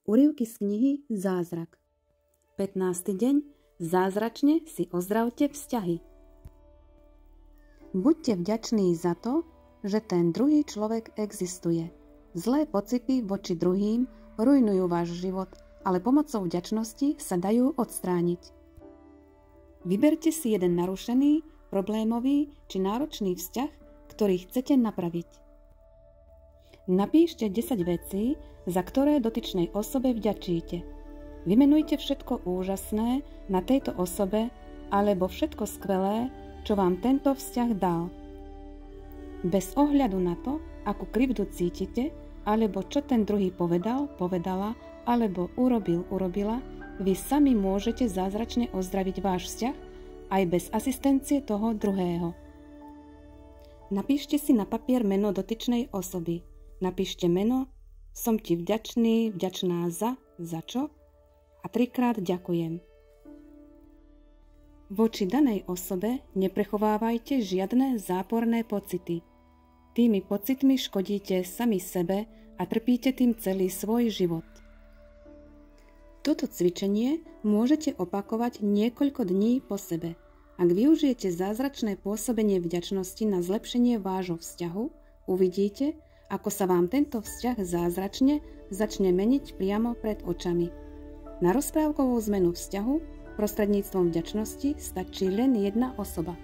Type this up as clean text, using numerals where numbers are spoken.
Úryvky z knihy Zázrak. 15. deň. Zázračne si ozdravte vzťahy. Buďte vďační za to, že ten druhý človek existuje. Zlé pocity voči druhým rujnujú váš život, ale pomocou vďačnosti sa dajú odstrániť. Vyberte si jeden narušený, problémový či náročný vzťah, ktorý chcete napraviť. Napíšte 10 vecí, za ktoré dotyčnej osobe vďačíte. Vymenujte všetko úžasné na tejto osobe alebo všetko skvelé, čo vám tento vzťah dal. Bez ohľadu na to, akú krivdu cítite, alebo čo ten druhý povedal, povedala, alebo urobila, vy sami môžete zázračne ozdraviť váš vzťah aj bez asistencie toho druhého. Napíšte si na papier meno dotyčnej osoby. Napíšte meno, som ti vďačný, vďačná za čo? A 3-krát ďakujem. Voči danej osobe neprechovávajte žiadne záporné pocity. Tými pocitmi škodíte sami sebe a trpíte tým celý svoj život. Toto cvičenie môžete opakovať niekoľko dní po sebe. Ak využijete zázračné pôsobenie vďačnosti na zlepšenie vášho vzťahu, uvidíte, ako sa vám tento vzťah zázračne začne meniť priamo pred očami. Na rozprávkovú zmenu vzťahu prostredníctvom vďačnosti stačí len jedna osoba.